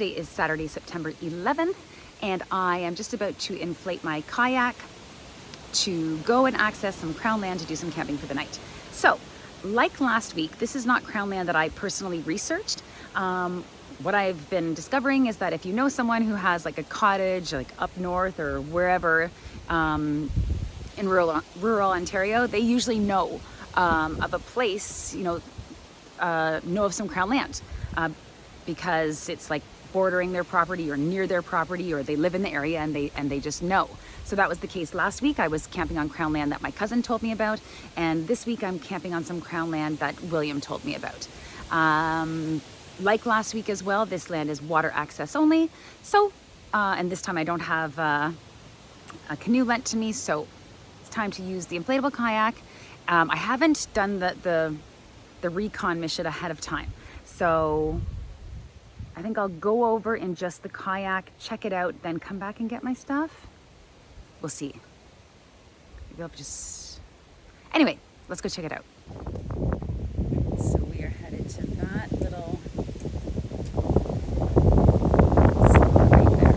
Today is Saturday, September 11th, and I am just about to inflate my kayak to go and access some crownland to do some camping for the night. So, like last week, this is not crownland that I personally researched. What I've been discovering is that if you know someone who has like a cottage, like up north or wherever in rural Ontario, they usually know of a place, know of some crownland because it's like bordering their property or near their property, or they live in the area and they just know. So that was the case last week. I was camping on crownland that my cousin told me about, and this week I'm camping on some crownland that William told me about. Like last week as well, this land is water access only. So, and this time I don't have a canoe lent to me, so it's time to use the inflatable kayak. I haven't done the recon mission ahead of time, so I think I'll go over in just the kayak, check it out, then come back and get my stuff. We'll see. Maybe I'll just... Anyway, let's go check it out. So we are headed to that little spot right there.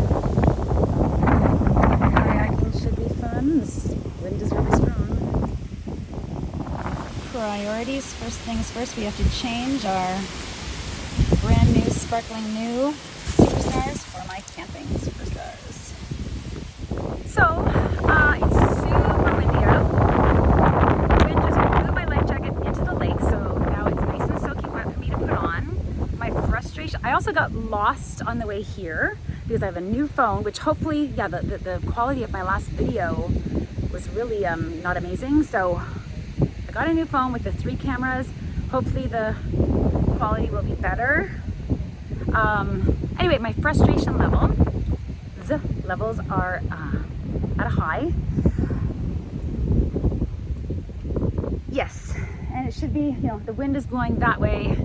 Kayaking should be fun. This wind is really strong. Priorities. First things first, we have to change our brand new, sparkling new Superstars for my camping Superstars. So, it's super windy out. The wind just blew my life jacket into the lake, so now it's nice and soaking wet for me to put on. My frustration, I also got lost on the way here because I have a new phone, which hopefully, yeah, the quality of my last video was really not amazing. So I got a new phone with the 3 cameras. Hopefully the quality will be better. Anyway, my frustration levels are at a high. Yes, and it should be, the wind is blowing that way.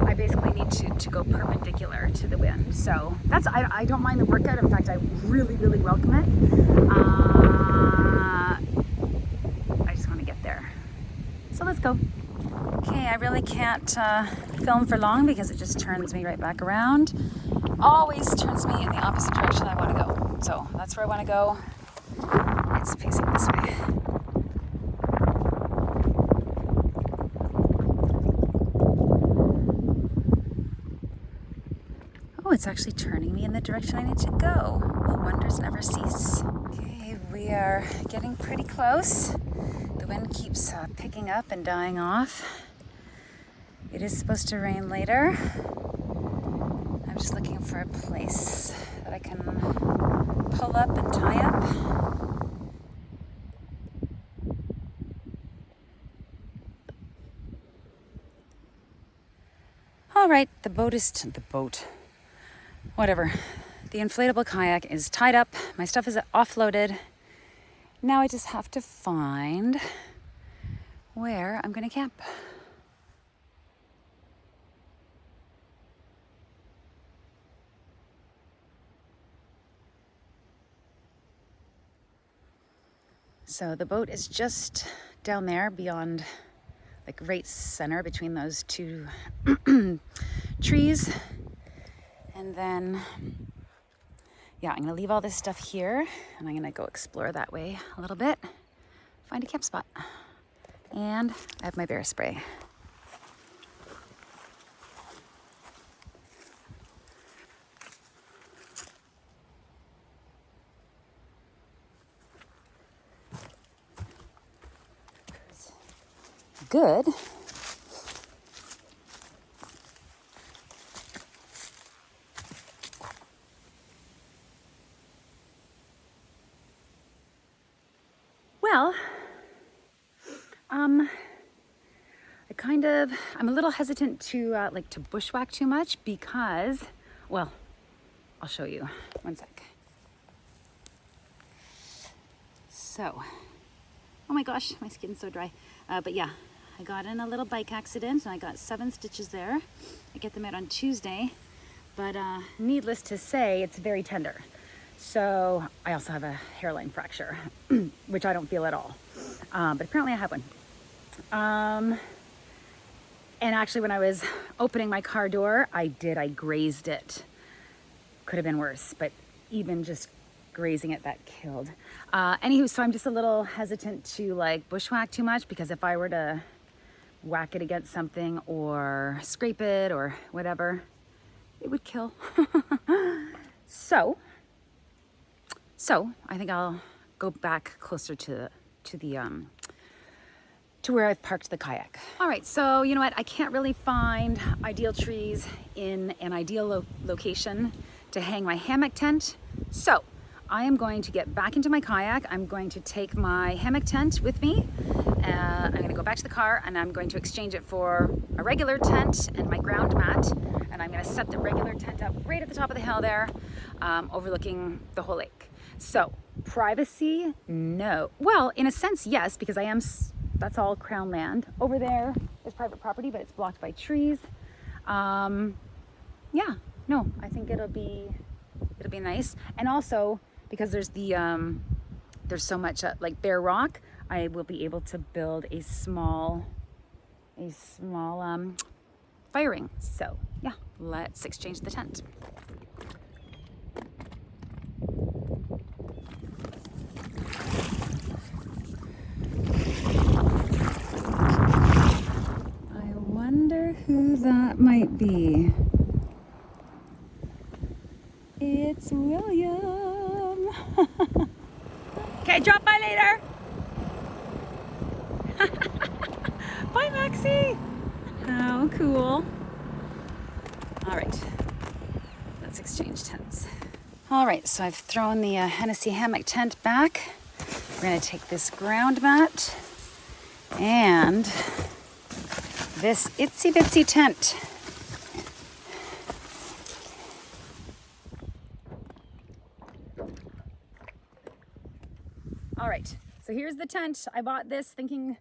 I basically need to go perpendicular to the wind. So that's, I don't mind the workout. In fact, I really, really welcome it. I just want to get there. So let's go. Okay, I really can't film for long because it just turns me right back around. Always turns me in the opposite direction I want to go. So that's where I want to go. It's facing this way. Oh, it's actually turning me in the direction I need to go. Well, wonders never cease. Okay, we are getting pretty close. The wind keeps picking up and dying off. It is supposed to rain later. I'm just looking for a place that I can pull up and tie up. All right, the inflatable kayak is tied up. My stuff is offloaded. Now I just have to find where I'm gonna camp. So the boat is just down there beyond, like right center between those 2 trees. And then, yeah, I'm gonna leave all this stuff here and I'm gonna go explore that way a little bit, find a camp spot. And I have my bear spray. Good. Well, I'm a little hesitant to to bushwhack too much because, well, I'll show you. One sec. So, oh my gosh, my skin's so dry. But yeah, I got in a little bike accident and I got 7 stitches there. I get them out on Tuesday, but needless to say, it's very tender. So I also have a hairline fracture, which I don't feel at all. But apparently I have one. And actually when I was opening my car door, I grazed it. could have been worse, but even just grazing it, that killed. Anywho, so I'm just a little hesitant to like bushwhack too much, because if I were to whack it against something or scrape it or whatever, it would kill. So I think I'll go back closer to where I've parked the kayak. All right, so you know what? I can't really find ideal trees in an ideal location to hang my hammock tent. So I am going to get back into my kayak. I'm going to take my hammock tent with me. I'm going to go back to the car and I'm going to exchange it for a regular tent and my ground mat. And I'm going to set the regular tent up right at the top of the hill there, overlooking the whole lake. So privacy, no. Well, in a sense, yes, because that's all crown land. Over there is private property, but it's blocked by trees. Yeah, no, I think it'll be nice. And also because there's so much like bare rock, I will be able to build a small fire ring. So yeah, let's exchange the tent. I wonder who that might be. It's William. Okay, drop by later. Bye, Maxie. How cool. All right, let's exchange tents. All right, so I've thrown the Hennessy hammock tent back. We're gonna take this ground mat and this itsy bitsy tent. All right, so here's the tent. I bought this thinking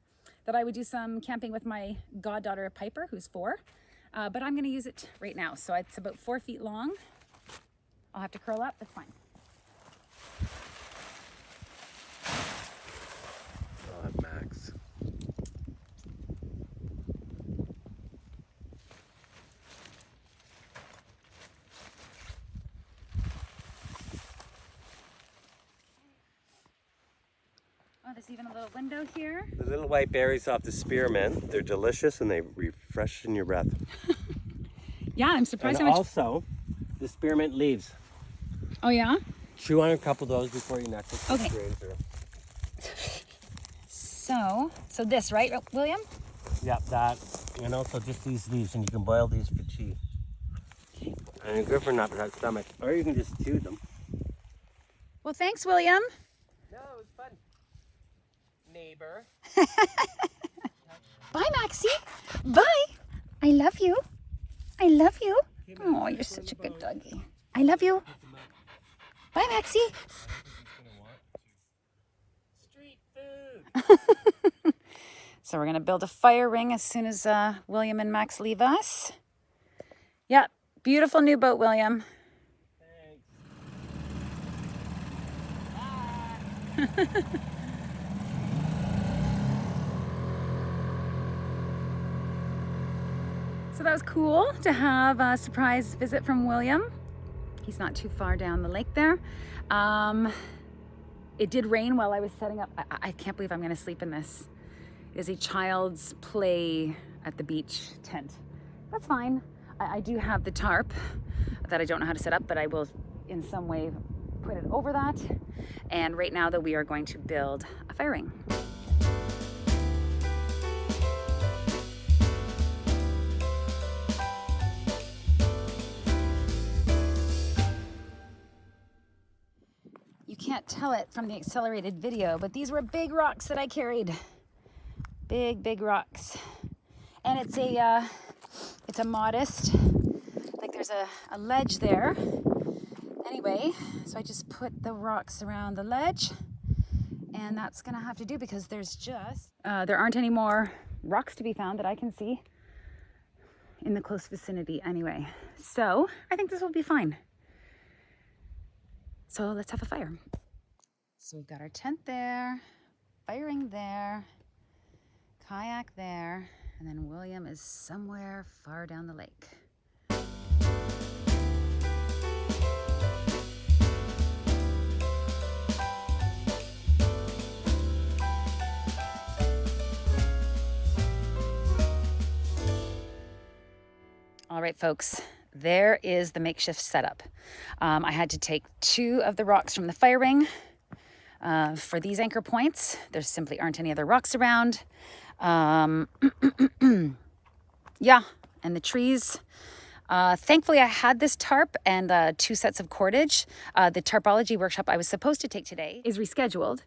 that I would do some camping with my goddaughter Piper, who's 4, but I'm gonna use it right now. So it's about 4 feet long. I'll have to curl up, that's fine. I'll have Max. Oh, there's even a little window here. The little white berries off the spearmint, they're delicious and they refreshen your breath. Yeah, I'm surprised And how much. also, the spearmint leaves. Oh yeah? Chew on a couple of those before you neck it. Okay. So this, right, William? Yeah, that. And also just these leaves, and you can boil these for tea. Okay. And they're good for an upset stomach. Or you can just chew them. Well, thanks, William. No, it was fun. Neighbor. Bye, Maxie. Bye. I love you. I love you. Oh, you're such a good doggy. I love you. Bye, Maxie. Street food. So we're gonna build a fire ring as soon as William and Max leave us. Yeah, beautiful new boat, William. Thanks. Bye. So that was cool to have a surprise visit from William. He's not too far down the lake there. It did rain while I was setting up. I can't believe I'm gonna sleep in this. It is a child's play at the beach tent. That's fine. I do have the tarp that I don't know how to set up, but I will in some way put it over that. And right now that we are going to build a fire ring. You can't tell it from the accelerated video, but these were big rocks that I carried. Big rocks. And it's a modest, like there's a ledge there. Anyway, so I just put the rocks around the ledge, and that's gonna have to do because there's just, there aren't any more rocks to be found that I can see in the close vicinity anyway. So I think this will be fine. So let's have a fire. So we've got our tent there, firing there, kayak there, and then William is somewhere far down the lake. right, folks, there is the makeshift setup. I had to take 2 of the rocks from the fire ring for these anchor points. There simply aren't any other rocks around. Yeah, and the trees. Thankfully, I had this tarp and 2 sets of cordage. The tarpology workshop I was supposed to take today is rescheduled.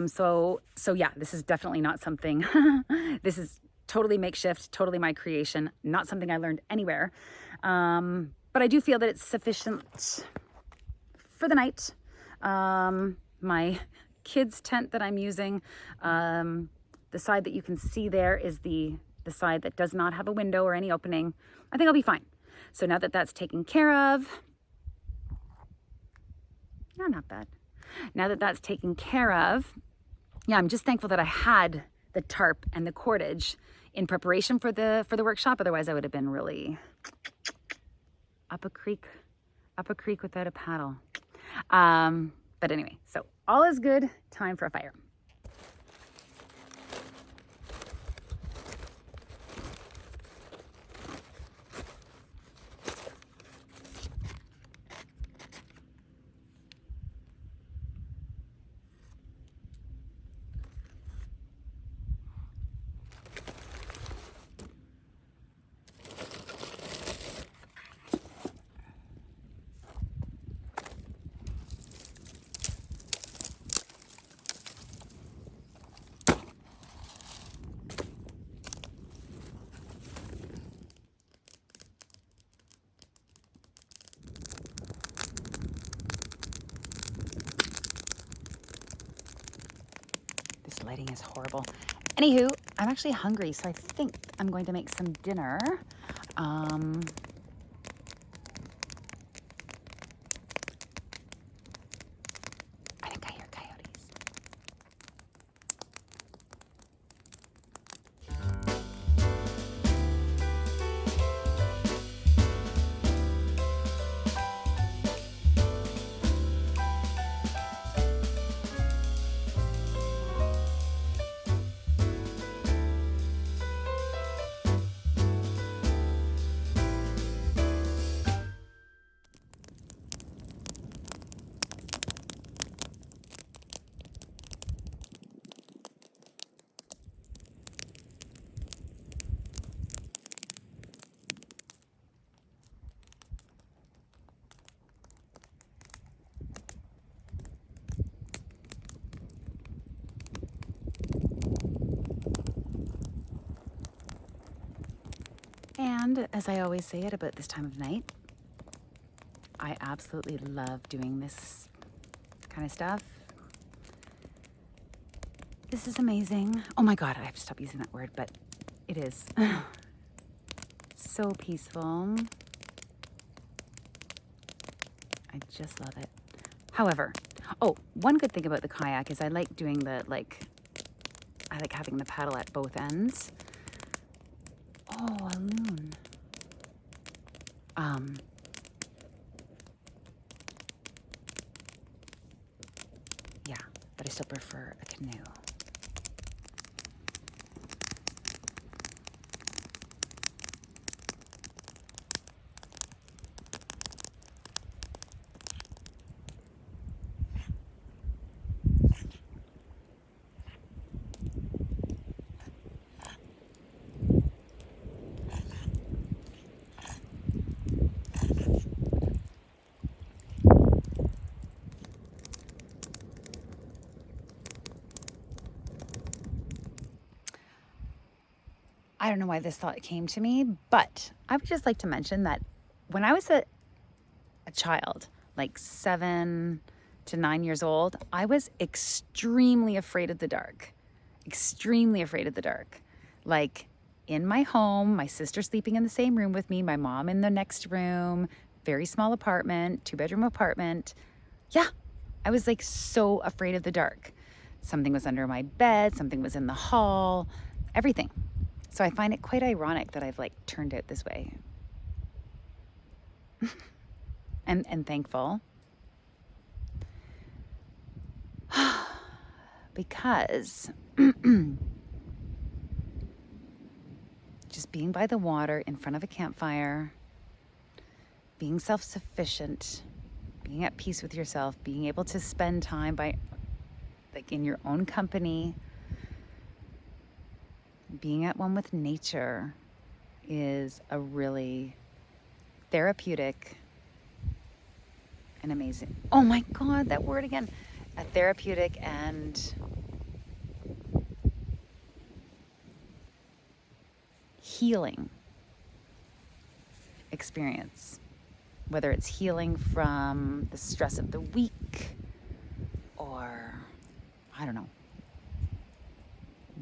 So yeah, this is definitely not something. This is totally makeshift, totally my creation, not something I learned anywhere. But I do feel that it's sufficient for the night. My kids' tent that I'm using, the side that you can see there is the side that does not have a window or any opening. I think I'll be fine. So now that that's taken care of, yeah, not bad. Now that that's taken care of, yeah, I'm just thankful that I had the tarp and the cordage in preparation for the workshop. Otherwise, I would have been really up a creek without a paddle. But anyway, so all is good. Time for a fire. This lighting is horrible. Anywho, I'm actually hungry, so I think I'm going to make some dinner. I think I hear coyotes. And as I always say at about this time of night, I absolutely love doing this kind of stuff. This is amazing. Oh my God, I have to stop using that word, but it is. It's so peaceful. I just love it. However, one good thing about the kayak is I like doing I like having the paddle at both ends. Oh, a loon. Yeah, but I still prefer a canoe. I don't know why this thought came to me, but I would just like to mention that when I was a child, like 7 to 9 years old, I was extremely afraid of the dark. Extremely afraid of the dark. Like in my home, my sister sleeping in the same room with me, my mom in the next room, very small apartment, 2-bedroom apartment. Yeah, I was like so afraid of the dark. Something was under my bed, something was in the hall, everything. So I find it quite ironic that I've like turned out this way. and thankful. Because just being by the water in front of a campfire, being self-sufficient, being at peace with yourself, being able to spend time in your own company, being at one with nature is a really therapeutic and amazing. Oh my God, that word again. A therapeutic and healing experience. Whether it's healing from the stress of the week or, I don't know,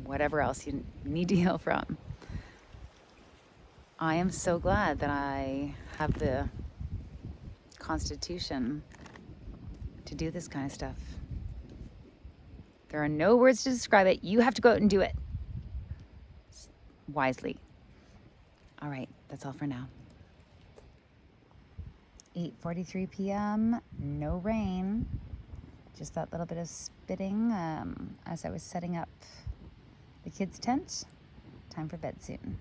whatever else you need to heal from. I am so glad that I have the constitution to do this kind of stuff. There are no words to describe it. You have to go out and do it wisely. All right, that's all for now. 8:43 p.m., no rain. Just that little bit of spitting as I was setting up the kids' tent. Time for bed soon.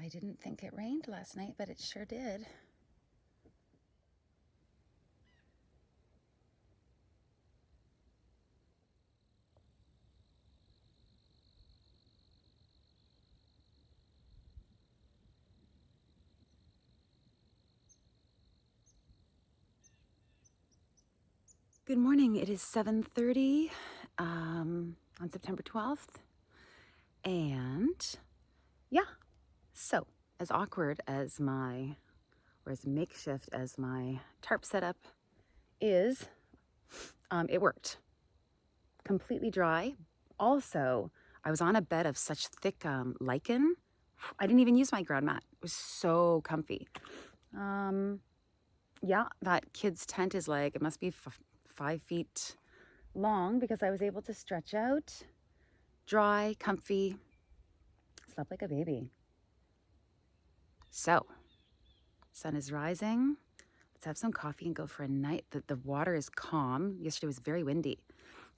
I didn't think it rained last night, but it sure did. Good morning. It is 7:30 on September 12th. And yeah, so as awkward as as makeshift as my tarp setup is, it worked. Completely dry. Also, I was on a bed of such thick lichen. I didn't even use my ground mat. It was so comfy. Yeah, that kid's tent is like, it must be 5 feet long because I was able to stretch out, dry, comfy, slept like a baby. So, sun is rising. Let's have some coffee and go for a night. The water is calm. Yesterday was very windy.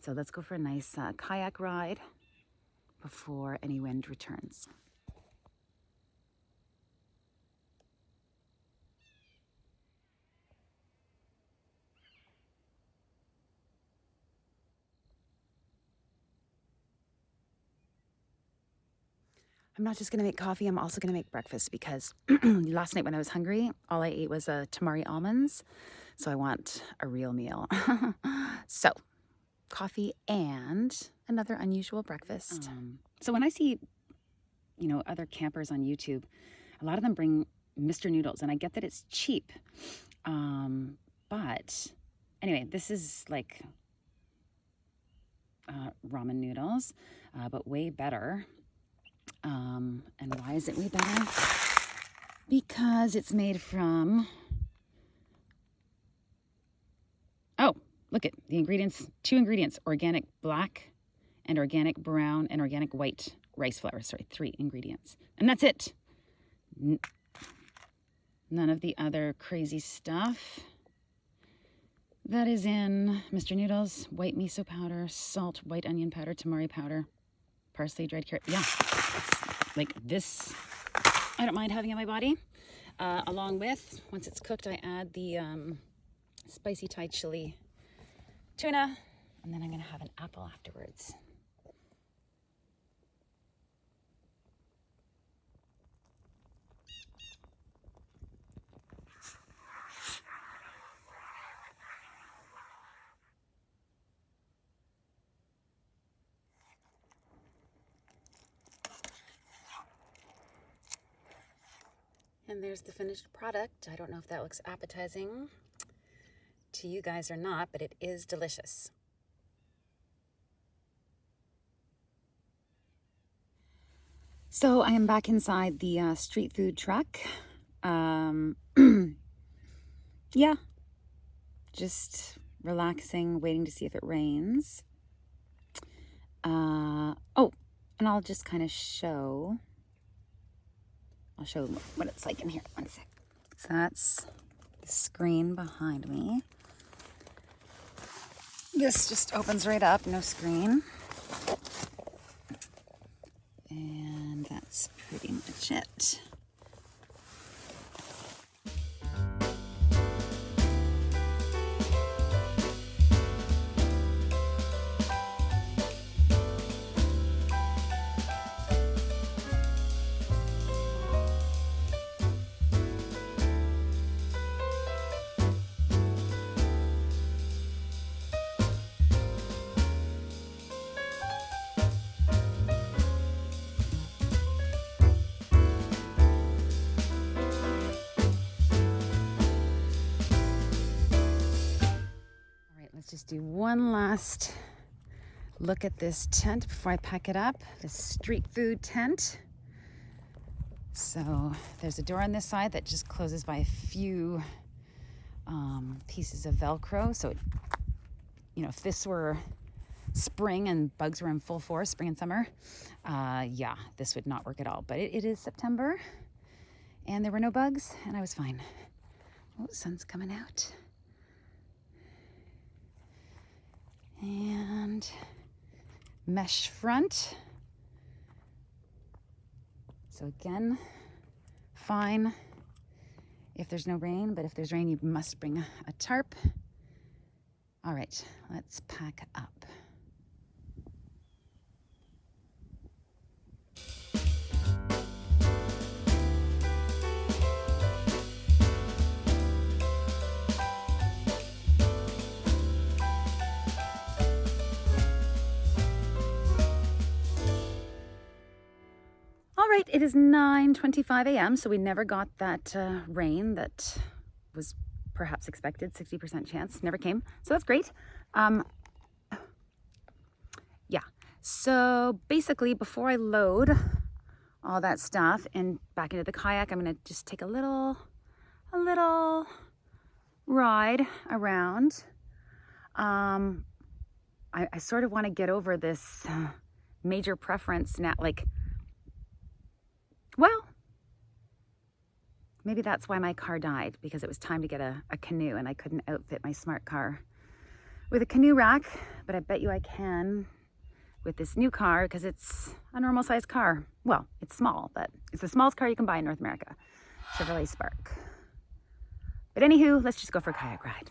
So let's go for a nice kayak ride before any wind returns. I'm not just going to make coffee, I'm also going to make breakfast because last night when I was hungry, all I ate was tamari almonds. So I want a real meal. So, coffee and another unusual breakfast. So when I see, other campers on YouTube, a lot of them bring Mr. Noodles, and I get that it's cheap. But anyway, this is like ramen noodles, but way better. And why is it way better? Because it's made from, look at the ingredients, 2 ingredients, organic black and organic brown and organic white rice flour. Sorry, 3 ingredients. And that's it. None of the other crazy stuff that is in Mr. Noodles. White miso powder, salt, white onion powder, tamari powder, parsley, dried carrot. Yeah, like this, I don't mind having in my body. Along with, once it's cooked, I add the spicy Thai chili tuna, and then I'm gonna have an apple afterwards. And there's the finished product. I don't know if that looks appetizing to you guys or not, but it is delicious. So I am back inside the street food truck. Yeah, just relaxing, waiting to see if it rains. And I'll just kind of I'll show what it's like in here. One sec. So that's the screen behind me. This just opens right up, no screen. And that's pretty much it. Let's just do one last look at this tent before I pack it up. This street food tent. So there's a door on this side that just closes by a few pieces of Velcro. So, if this were spring and bugs were in full force, spring and summer, yeah, this would not work at all. But it is September and there were no bugs and I was fine. Oh, sun's coming out. And mesh front. So again, fine if there's no rain, but if there's rain, you must bring a tarp. All right, let's pack up. All right, it is 9:25 a.m., so we never got that rain that was perhaps expected, 60% chance, never came. So that's great. Yeah, so basically before I load all that stuff and back into the kayak, I'm gonna just take a little ride around. I sort of wanna get over this major preference now, well, maybe that's why my car died, because it was time to get a canoe and I couldn't outfit my smart car with a canoe rack, but I bet you I can with this new car because it's a normal sized car. Well, it's small, but it's the smallest car you can buy in North America, Chevrolet Spark. But anywho, let's just go for a kayak ride.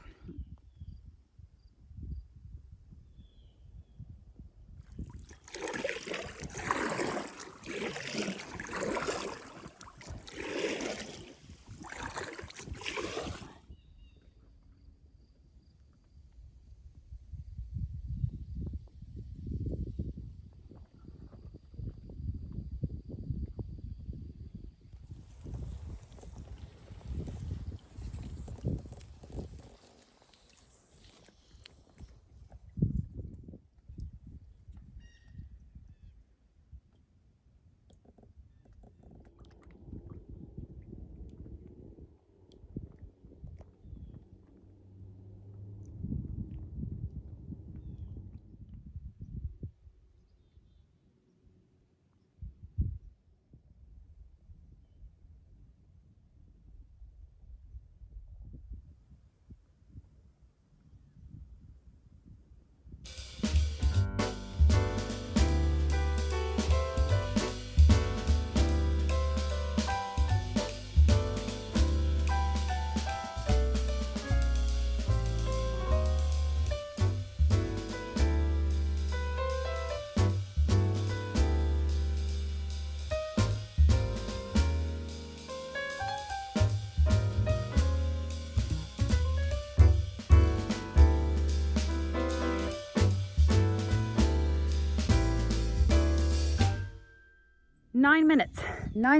Nine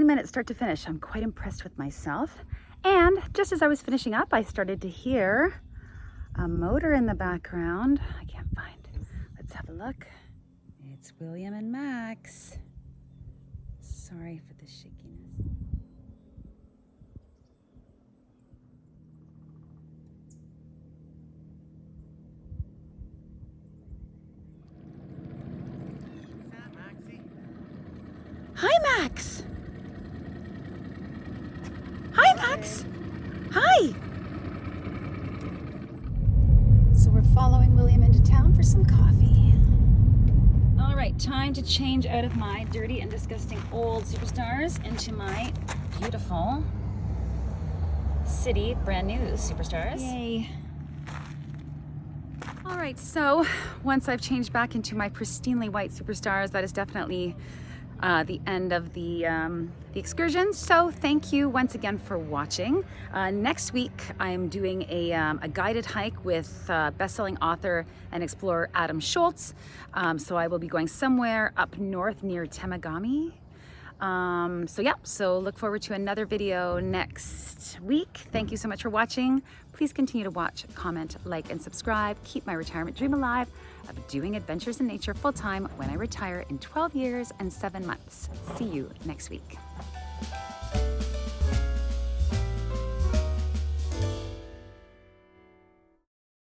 minutes start to finish. I'm quite impressed with myself. And just as I was finishing up, I started to hear a motor in the background. I can't find it. Let's have a look. It's William and Max. Sorry for the shakiness. Hi, Max. Hi, Max. Hi. So we're following William into town for some coffee. All right, time to change out of my dirty and disgusting old Superstars into my beautiful city, brand new Superstars. Yay. All right, so once I've changed back into my pristinely white Superstars, that is definitely the end of the excursion. So thank you once again for watching. Next week, I'm doing a guided hike with best-selling author and explorer Adam Schultz. So I will be going somewhere up north near Temagami. So look forward to another video next week. Thank you so much for watching. Please continue to watch, comment, like, and subscribe. Keep my retirement dream alive of doing adventures in nature full-time when I retire in 12 years and 7 months. See you next week.